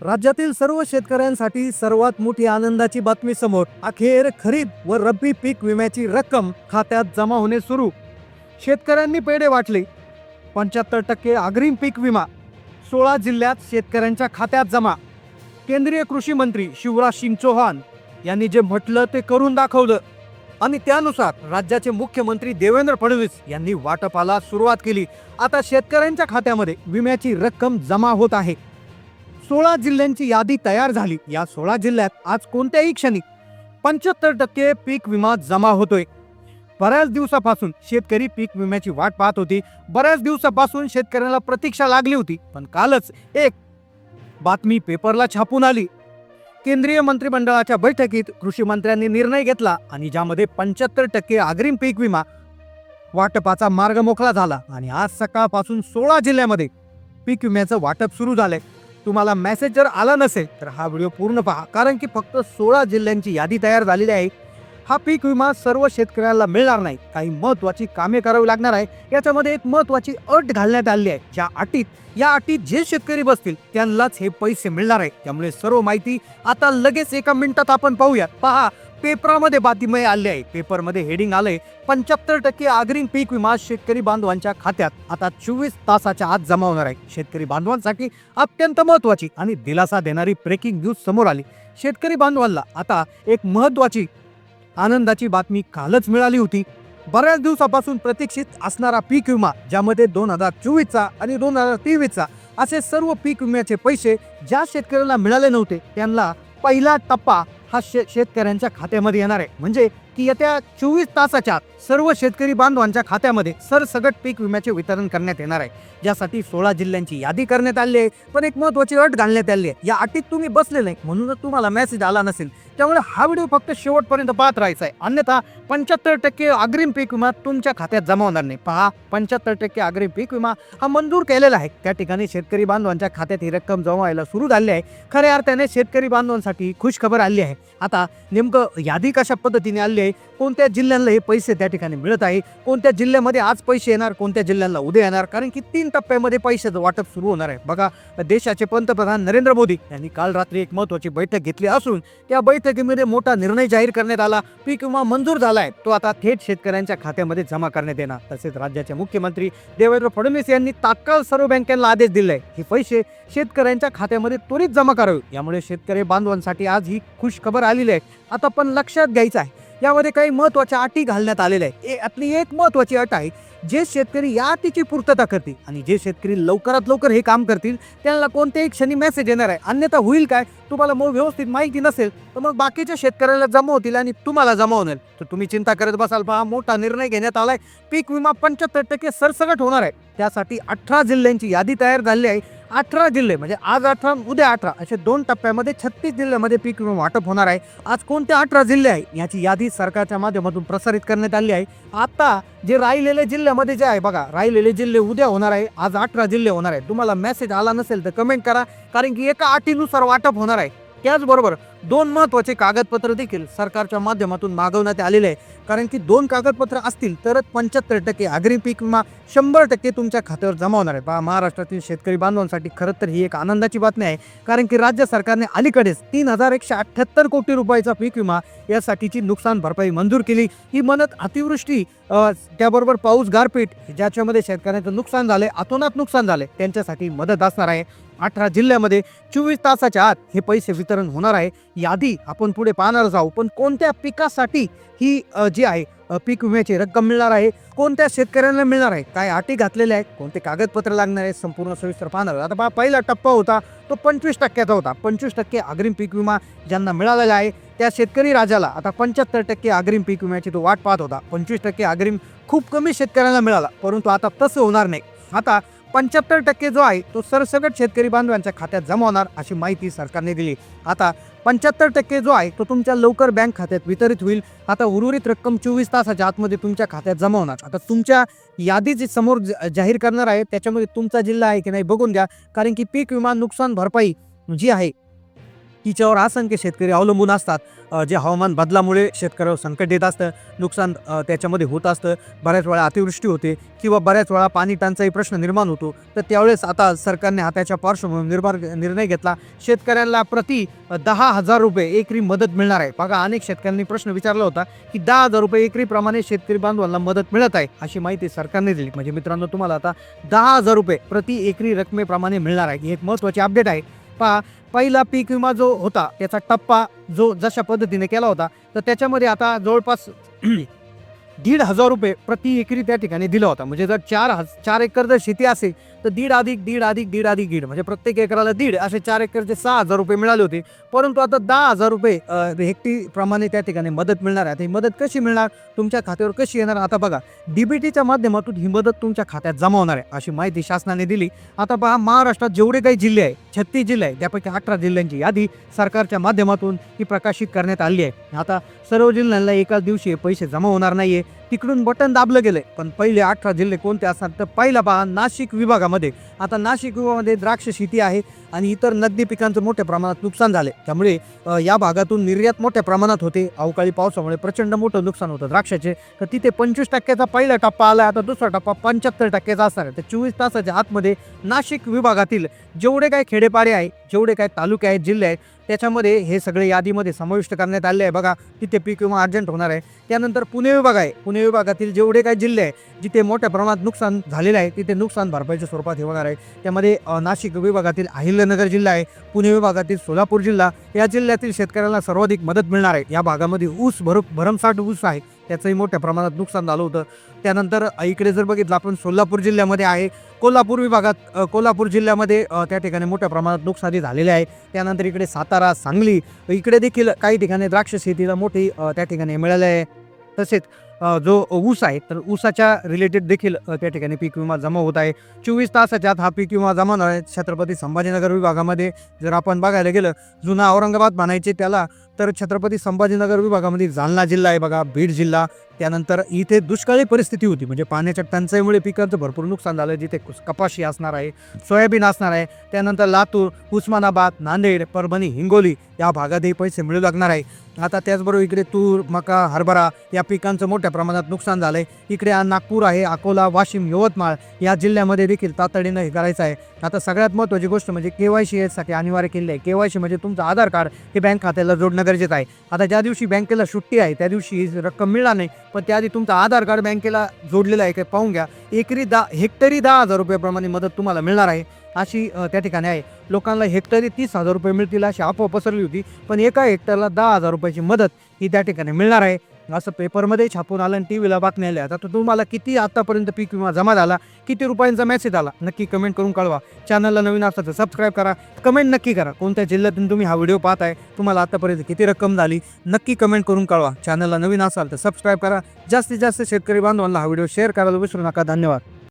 राज्यातील सर्व शेतकऱ्यांसाठी सर्वात मोठी आनंदाची बातमी समोर. अखेर खरीप व रब्बी पीक विम्याची रक्कम खात्यात जमा होणे सुरू. शेतकऱ्यांनी पेढे वाटले. 75% अग्रिम पीक विमा 16 जिल्ह्यात शेतकऱ्यांच्या खात्यात जमा. केंद्रीय कृषी मंत्री शिवराज सिंग चौहान यांनी जे म्हटलं ते करून दाखवलं आणि त्यानुसार राज्याचे मुख्यमंत्री देवेंद्र फडणवीस यांनी वाटपाला सुरुवात केली. आता शेतकऱ्यांच्या खात्यामध्ये विम्याची रक्कम जमा होत आहे. 16 जिल्ह्यांची यादी तयार झाली. या 16 जिल्ह्यात आज कोणत्याही क्षणी 75% पीक विमा जमा होतोय. बऱ्याच दिवसापासून शेतकरी पीक विम्याची वाट पाहत होती. बऱ्याच दिवसापासून शेतकऱ्यांना प्रतीक्षा लागली होती. पण कालच एक बातमी पेपरला छापून आली. केंद्रीय मंत्रिमंडळाच्या बैठकीत कृषी मंत्र्यांनी निर्णय घेतला आणि ज्यामध्ये 75% अग्रिम पीक विमा वाटपाचा मार्ग मोकळा झाला आणि आज सकाळपासून 16 जिल्ह्यामध्ये पीक विम्याचं वाटप सुरू झालंय. तुम्हाला मेसेज जर आला नसेल तर हा व्हिडिओ पूर्ण पहा, कारण की फक्त 16 जिल्ह्यांची यादी तयार झालेली आहे. हा पीक विमा सर्व शेतकऱ्यांना मिळणार नाही. काही महत्त्वाची कामे करावी लागणार आहे. याच्यामध्ये एक महत्त्वाची अट घालण्यात आली आहे. या अटीत जे शेतकरी बसतील त्यांनाच हे पैसे मिळणार आहे. त्यामुळे सर्व माहिती आता लगेच एका मिनिटात आपण पाहूयात. पहा, पेपरामध्ये बातमी आली आहे. पेपरमध्ये हेडिंग आलंय 75% अग्रिम पीक विमा शेतकरी बांधवांच्या खात्यात आता 24 तासाच्या आत जमा होणार आहे. शेतकरी बांधवांसाठी अत्यंत महत्त्वाची आणि दिलासा देणारी ब्रेकिंग न्यूज समोर आली. शेतकरी बांधवांना आता एक महत्त्वाची आनंदाची बातमी कालच मिळाली होती. बऱ्याच दिवसापासून प्रतीक्षित असणारा पीक विमा, ज्यामध्ये 2024चा आणि 2023चा असे सर्व पीक विम्याचे पैसे ज्या शेतकऱ्यांना मिळाले नव्हते त्यांना पहिला टप्पा हा शेतकऱ्यांच्या खात्यामध्ये येणार आहे. म्हणजे की येत्या 24 तासाच्या आत सर्व शेतकरी बांधवांच्या खात्यामध्ये सरसकट पीक विम्याचे वितरण करण्यात येणार आहे. ज्यासाठी 16 जिल्ह्यांची यादी करण्यात आली आहे. पण एक महत्त्वाची अट घालण्यात आली आहे. या अटीत तुम्ही बसले नाही म्हणूनच तुम्हाला मेसेज आला नसेल. त्यामुळे हा व्हिडिओ फक्त शेवटपर्यंत पाहत राहायचा आहे. अन्यथा 75% अग्रिम पीक विमा तुमच्या खात्यात जमा होणार नाही. पहा, 75% अग्रिम पीक विमा हा मंजूर केलेला आहे. त्या ठिकाणी शेतकरी बांधवांच्या खात्यात ही रक्कम जमा व्हायला सुरू झाली आहे. खऱ्या अर्थाने शेतकरी बांधवांसाठी खुशखबर आली आहे. आता नेमकं यादी कशा पद्धतीने आली आहे, कोणत्या जिल्ह्यांना हे पैसे त्या ठिकाणी मिळत आहे, कोणत्या जिल्ह्यामध्ये आज पैसे येणार, कोणत्या जिल्ह्यांना उद्या येणार, कारण की 3 टप्प्यामध्ये पैशाचं वाटप सुरू होणार आहे. बघा, देशाचे पंतप्रधान नरेंद्र मोदी यांनी काल रात्री एक महत्त्वाची बैठक घेतली असून त्या बैठकीमध्ये मोठा निर्णय जाहीर करण्यात आला. पीक विमा मंजूर झाला आहे. तो आता थेट शेतकऱ्यांच्या खात्यामध्ये जमा करण्यात येणार. तसेच राज्याचे मुख्यमंत्री देवेंद्र फडणवीस यांनी तात्काळ सर्व बँकांना आदेश दिले हे पैसे शेतकऱ्यांच्या खात्यामध्ये त्वरित जमा करावे. यामुळे शेतकरी बांधवांसाठी आज ही खुश खबर आलेली आहे. आता पण लक्षात घ्यायचं आहे, यामध्ये काही महत्त्वाच्या अटी घालण्यात आलेल्या आहे. यातली एक महत्त्वाची अट आहे, जे शेतकरी या अटीची पूर्तता करतील आणि जे शेतकरी लवकरात लवकर हे काम करतील त्यांना कोणत्याही क्षणी मेसेज येणार आहे. अन्यथा होईल काय, तुम्हाला मग व्यवस्थित माहिती नसेल तर मग बाकीच्या शेतकऱ्याला जमा होतील आणि तुम्हाला जमा होणार तर तुम्ही चिंता करत बसाल. पहा, मोठा निर्णय घेण्यात आलाय. पीक विमा 75% सरसकट होणार आहे. त्यासाठी 18 जिल्ह्यांची यादी तयार झाली आहे. 18 जिल्हे म्हणजे आज 18 उद्या 18 असे 2 टप्प्यामध्ये 36 जिल्ह्यामध्ये पीक विमा वाटप होणार आहे. आज कोणते 18 जिल्हे आहे याची यादी सरकारच्या माध्यमातून प्रसारित करण्यात आली आहे. आता जे राहिलेले जिल्ह्यामध्ये जे आहे, बघा, राहिलेले जिल्हे उद्या होणार आहे. आज 18 जिल्हे होणार आहे. तुम्हाला मेसेज आला नसेल तर कमेंट करा, कारण की एका अटीनुसार वाटप होणार आहे. त्याचबरोबर 2 महत्त्वाचे कागदपत्र देखील सरकारच्या माध्यमातून मागवण्यात आलेले आहे. कारण की 2 कागदपत्र असतील तरच 75% अग्रिम पीक विमा 100% तुमच्या खात्यावर जमा होणार आहे. पहा, महाराष्ट्रातील शेतकरी बांधवांसाठी खरं तर ही एक आनंदाची बातमी आहे. कारण की राज्य सरकारने अलीकडेच 3178 कोटी रुपयाचा पीक विमा यासाठीची नुकसान भरपाई मंजूर केली. ही मदत अतिवृष्टी त्याबरोबर पाऊस, गारपीट ज्याच्यामध्ये शेतकऱ्यांचं नुकसान झालंय, अतोनात नुकसान झालंय, त्यांच्यासाठी मदत असणार आहे. 18 जिल्ह्यामध्ये 24 तासाच्या आत हे पैसे वितरण होणार आहे. यादी आपण पुढे पाहणार आहोत. पण कोणत्या पिकासाठी ही जी आहे पीक विम्याची रक्कम मिळणार आहे, कोणत्या शेतकऱ्यांना मिळणार आहे, काय अटी घातलेल्या आहेत, कोणते कागदपत्र लागणार आहे, संपूर्ण सविस्तर पाहणार. आता पहा, पहिला टप्पा होता तो 25%चा होता. 25% अग्रिम पीक विमा ज्यांना मिळालेला आहे त्या शेतकरी राजाला आता 75% अग्रिम पीक विम्याची तो वाट पाहत होता. 25% अग्रिम खूप कमी शेतकऱ्यांना मिळाला, परंतु आता तसं होणार नाही. आता 75% जो आहे तो सरसकट शेतकरी बांधवांच्या खात्यात जमा होणार अशी माहिती सरकारने दिली. आता 75% जो आहे तो तुमच्या लवकर बँक खात्यात वितरित होईल. आता उर्वरित रक्कम 24 तासाच्या आतमध्ये तुमच्या खात्यात जमा होणार. आता तुमच्या यादी जी समोर जाहीर करणार आहे त्याच्यामध्ये तुमचा जिल्हा आहे की नाही बघून घ्या, कारण की पीक विमा नुकसान भरपाई जी आहे हिच्यावर असंख्य शेतकरी अवलंबून असतात. जे हवामान बदलामुळे शेतकऱ्यावर संकट येत असतं, नुकसान त्याच्यामध्ये होत असतं. बऱ्याच वेळा अतिवृष्टी होते किंवा बऱ्याच वेळा पाणी टंचाई प्रश्न निर्माण होतो. तर त्यावेळेस आता सरकारने हाताच्या पार्श्वभूमीवर निर्णय घेतला. शेतकऱ्यांना प्रति 10,000 रुपये एकरी मदत मिळणार आहे. बघा, अनेक शेतकऱ्यांनी प्रश्न विचारला होता की 10,000 रुपये एकरी प्रमाणे शेतकरी बांधवांना मदत मिळत आहे, अशी माहिती सरकारने दिली. म्हणजे मित्रांनो, तुम्हाला आता 10,000 रुपये प्रति एकरी रकमेप्रमाणे मिळणार आहे. ही एक महत्त्वाची अपडेट आहे. पहा, पहिला पीक विमा जो होता त्याचा टप्पा जो जशा पद्धतीने केला होता, तर त्याच्यामध्ये आता जवळपास 1,500 रुपये प्रति एकरी त्या ठिकाणी दिला होता. म्हणजे जर 4 एकर जर शेती असेल तर 1.5 म्हणजे प्रत्येक एकराला 1.5 असे 4 एकरचे 6,000 रुपये मिळाले होते. परंतु आता 10,000 रुपये हेक्टरी प्रमाणे त्या ठिकाणी मदत मिळणार आहे. ही मदत कशी मिळणार, तुमच्या खात्यावर कशी येणार? आता बघा, DBTच्या माध्यमातून ही मदत तुमच्या खात्यात जमा होणार आहे, अशी माहिती शासनाने दिली. आता पहा, महाराष्ट्रात जेवढे काही जिल्हे आहे, 36 जिल्हे आहे, त्यापैकी 18 जिल्ह्यांची यादी सरकारच्या माध्यमातून ही प्रकाशित करण्यात आली आहे. आता सर्व जिल्ह्यांना एकाच दिवशी पैसे जमा होणार नाहीये. तिकडून बटन दाबलं गेलंय. पण पहिले 18 जिल्हे कोणते असतात, तर पहिला पहा, नाशिक विभागामध्ये. आता नाशिक विभागामध्ये द्राक्ष शेती आहे आणि इतर नगदी पिकांचं मोठ्या प्रमाणात नुकसान झाले. त्यामुळे या भागातून निर्यात मोठ्या प्रमाणात होते. अवकाळी पावसामुळे प्रचंड मोठं नुकसान होतं द्राक्षाचे. तर तिथे 25% पहिला टप्पा आला. आता दुसरा टप्पा 75% असणार आहे. तर 24 तासाच्या आतमध्ये नाशिक विभागातील जेवढे काही खेडेपाडे आहे, जेवढे काही तालुके आहेत, जिल्हे आहेत, त्याच्यामध्ये हे सगळे यादीमध्ये समाविष्ट करण्यात आले आहे. बघा, तिथे पीक विमा अर्जंट होणार आहे. त्यानंतर पुणे विभाग आहे. पुणे विभागातील जेवढे काही जिल्हे आहे, जिथे मोठ्या प्रमाणात नुकसान झालेलं आहे, तिथे नुकसान भरपाईच्या स्वरूपात हे होणार आहे. त्यामध्ये नाशिक विभागातील अहिल्यानगर जिल्हा आहे, पुणे विभागातील सोलापूर जिल्हा, या जिल्ह्यातील शेतकऱ्यांना सर्वाधिक मदत मिळणार आहे. या भागामध्ये ऊस भरमसाठ ऊस आहे, त्याचंही मोठ्या प्रमाणात नुकसान झालं होतं. त्यानंतर इकडे जर बघितलं आपण, सोलापूर जिल्ह्यामध्ये आहे, कोल्हापूर विभागात, कोल्हापूर जिल्ह्यामध्ये त्या ठिकाणी मोठ्या प्रमाणात नुकसानी झालेली आहे. त्यानंतर इकडे सातारा, सांगली, इकडे देखील काही ठिकाणी द्राक्ष शेतीला मोठी त्या ठिकाणी मिळाले आहे. तसेच जो ऊस आहे, तर ऊसाच्या रिलेटेड देखील त्या ठिकाणी पीक विमा जमा होत आहे. 24 तासाच्या आत हा पीक विमा जमा होणार आहे. छत्रपती संभाजीनगर विभागामध्ये जर आपण बघायला गेलं, जुना औरंगाबाद म्हणायचे त्याला, तर छत्रपती संभाजीनगर विभागामध्ये जालना जिल्हा आहे बघा, बीड जिल्हा. त्यानंतर इथे दुष्काळी परिस्थिती होती, म्हणजे पाण्याच्या टंचाईमुळे पिकांचं भरपूर नुकसान झालं. जिथे कपाशी असणार आहे, सोयाबीन असणार आहे. त्यानंतर लातूर, उस्मानाबाद, नांदेड, परभणी, हिंगोली या भागातही पैसे मिळू लागणार आहे. आता त्याचबरोबर इकडे तूर, मका, हरभरा या पिकांचं मोठ्या प्रमाणात नुकसान झालं आहे. इकडे नागपूर आहे, अकोला, वाशिम, यवतमाळ या जिल्ह्यामध्ये देखील तातडीनं हे करायचं आहे. आता सगळ्यात महत्त्वाची गोष्ट म्हणजे KYC यासाठी अनिवार्य केली आहे. KYC म्हणजे तुमचं आधार कार्ड हे बँक खात्याला जोडणं गरजेचं आहे. आता ज्या दिवशी बँकेला सुट्टी आहे त्या दिवशी ही रक्कम मिळणार नाही, पण त्याआधी तुमचं आधार कार्ड बँकेला जोडलेलं आहे का पाहून घ्या. हेक्टरी 10,000 रुपयाप्रमाणे मदत तुम्हाला मिळणार आहे, अशी त्या ठिकाणी आहे. लोकांना हेक्टरी 30,000 रुपये मिळतील अशी अफवा पसरली होती, पण एका हेक्टरला 10,000 रुपयाची मदत ही त्या ठिकाणी मिळणार आहे, असं पेपरमध्ये छापून आलं आणि TVला बातम्या आल्या. आता तुम्हाला किती आतापर्यंत पीक विमा जमा झाला, किती रुपयांचा मेसेज आला, नक्की कमेंट करून कळवा. चॅनलला नवीन असाल तर सबस्क्राईब करा, कमेंट नक्की करा. कोणत्या जिल्ह्यातून तुम्ही हा व्हिडिओ पाहताय, तुम्हाला आतापर्यंत किती रक्कम झाली, नक्की कमेंट करून कळवा. चॅनलला नवीन असाल तर सबस्क्राईब करा. जास्तीत जास्त शेतकरी बांधवांना हा व्हिडिओ शेअर करायला विसरू नका. धन्यवाद.